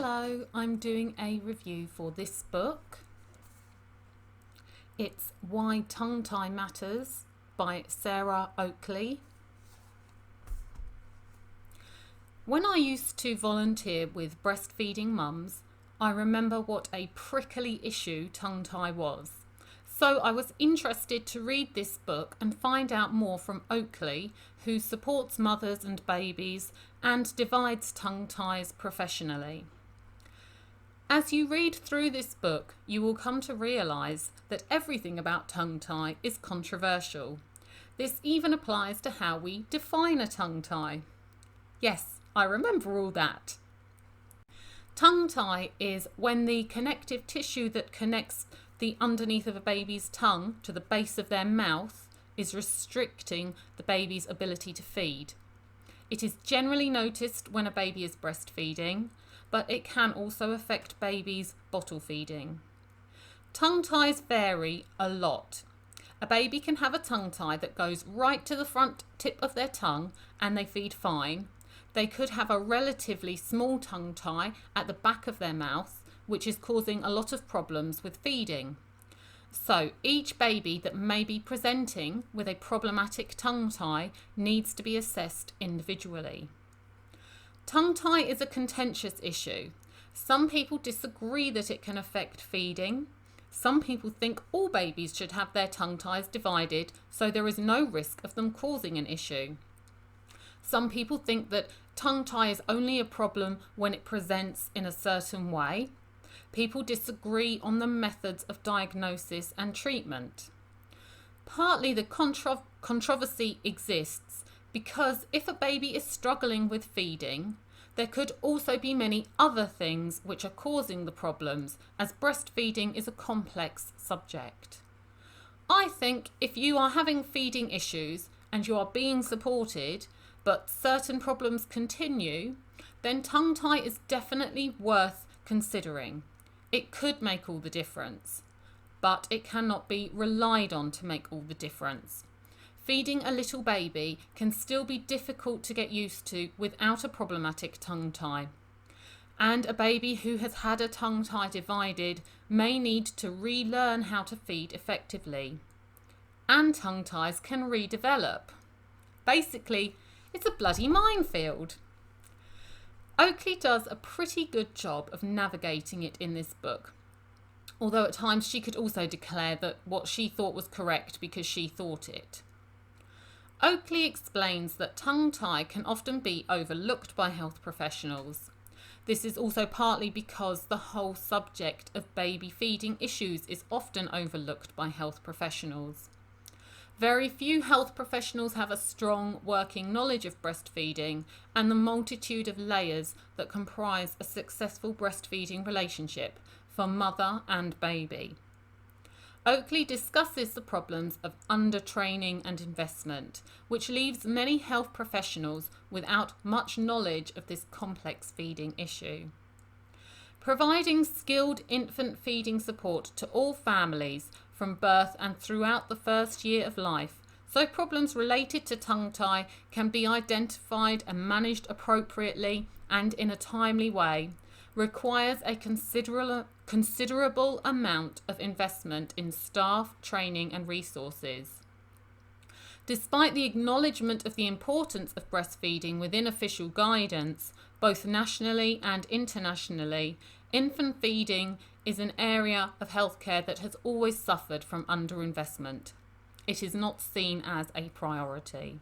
Hello, I'm doing a review for this book. It's Why Tongue Tie Matters by Sarah Oakley. When I used to volunteer with breastfeeding mums, I remember what a prickly issue tongue tie was. So I was interested to read this book and find out more from Oakley, who supports mothers and babies and divides tongue ties professionally. As you read through this book, you will come to realise that everything about tongue tie is controversial. This even applies to how we define a tongue tie. Yes, I remember all that. Tongue tie is when the connective tissue that connects the underneath of a baby's tongue to the base of their mouth is restricting the baby's ability to feed. It is generally noticed when a baby is breastfeeding, but it can also affect babies bottle feeding. Tongue ties vary a lot. A baby can have a tongue tie that goes right to the front tip of their tongue and they feed fine. They could have a relatively small tongue tie at the back of their mouth, which is causing a lot of problems with feeding. So each baby that may be presenting with a problematic tongue tie needs to be assessed individually. Tongue tie is a contentious issue. Some people disagree that it can affect feeding. Some people think all babies should have their tongue ties divided so there is no risk of them causing an issue. Some people think that tongue tie is only a problem when it presents in a certain way. People disagree on the methods of diagnosis and treatment. Partly the controversy exists because if a baby is struggling with feeding, there could also be many other things which are causing the problems, as breastfeeding is a complex subject. I think if you are having feeding issues and you are being supported, but certain problems continue, then tongue tie is definitely worth considering. It could make all the difference, but it cannot be relied on to make all the difference. Feeding a little baby can still be difficult to get used to without a problematic tongue tie. And a baby who has had a tongue tie divided may need to relearn how to feed effectively. And tongue ties can redevelop. Basically, it's a bloody minefield. Oakley does a pretty good job of navigating it in this book, although at times she could also declare that what she thought was correct because she thought it. Oakley explains that tongue tie can often be overlooked by health professionals. This is also partly because the whole subject of baby feeding issues is often overlooked by health professionals. Very few health professionals have a strong working knowledge of breastfeeding and the multitude of layers that comprise a successful breastfeeding relationship for mother and baby. Oakley discusses the problems of undertraining and investment, which leaves many health professionals without much knowledge of this complex feeding issue. Providing skilled infant feeding support to all families from birth and throughout the first year of life, so problems related to tongue tie can be identified and managed appropriately and in a timely way, requires a considerable amount of investment in staff, training and resources. Despite the acknowledgement of the importance of breastfeeding within official guidance, both nationally and internationally, infant feeding is an area of healthcare that has always suffered from underinvestment. It is not seen as a priority.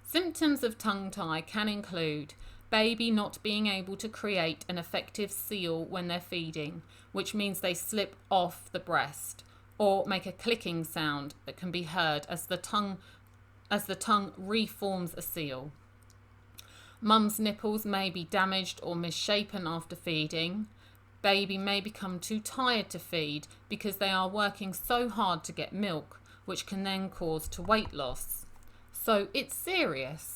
Symptoms of tongue tie can include baby not being able to create an effective seal when they're feeding, which means they slip off the breast, or make a clicking sound that can be heard as the tongue reforms a seal. Mum's nipples may be damaged or misshapen after feeding. Baby may become too tired to feed because they are working so hard to get milk, which can then cause to weight loss. So it's serious.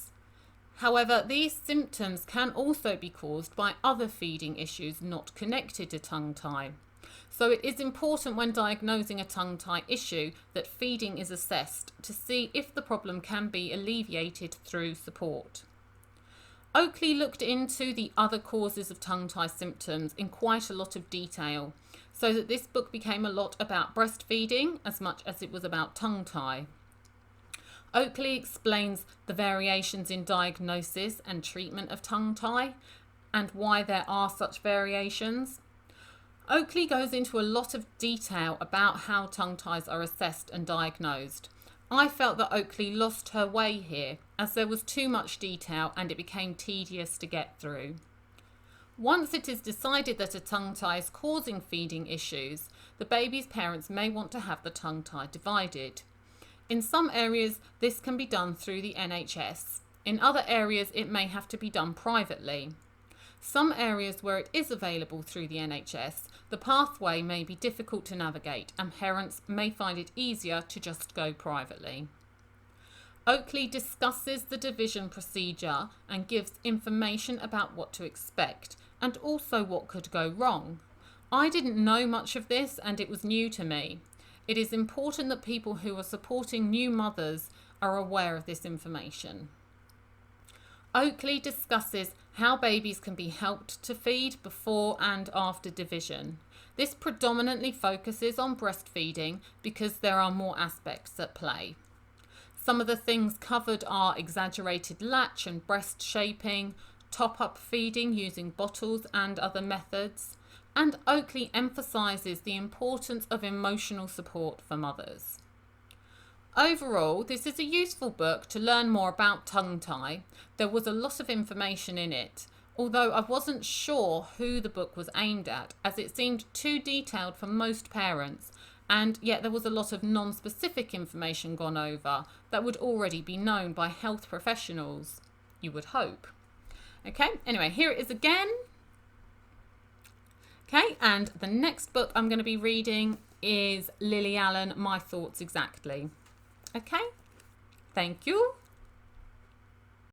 However, these symptoms can also be caused by other feeding issues not connected to tongue tie. So it is important when diagnosing a tongue tie issue that feeding is assessed to see if the problem can be alleviated through support. Oakley looked into the other causes of tongue tie symptoms in quite a lot of detail, so that this book became a lot about breastfeeding as much as it was about tongue tie. Oakley explains the variations in diagnosis and treatment of tongue tie and why there are such variations. Oakley goes into a lot of detail about how tongue ties are assessed and diagnosed. I felt that Oakley lost her way here, as there was too much detail and it became tedious to get through. Once it is decided that a tongue tie is causing feeding issues, the baby's parents may want to have the tongue tie divided. In some areas, this can be done through the NHS. In other areas, it may have to be done privately. Some areas where it is available through the NHS, the pathway may be difficult to navigate and parents may find it easier to just go privately. Oakley discusses the division procedure and gives information about what to expect and also what could go wrong. I didn't know much of this and it was new to me. It is important that people who are supporting new mothers are aware of this information. Oakley discusses how babies can be helped to feed before and after division. This predominantly focuses on breastfeeding because there are more aspects at play. Some of the things covered are exaggerated latch and breast shaping, top-up feeding using bottles and other methods, and Oakley emphasises the importance of emotional support for mothers. Overall, this is a useful book to learn more about tongue tie. There was a lot of information in it, although I wasn't sure who the book was aimed at, as it seemed too detailed for most parents, and yet there was a lot of non-specific information gone over that would already be known by health professionals, you would hope. Okay, anyway, here it is again. Okay, and the next book I'm going to be reading is Lily Allen, My Thoughts Exactly. Okay, thank you.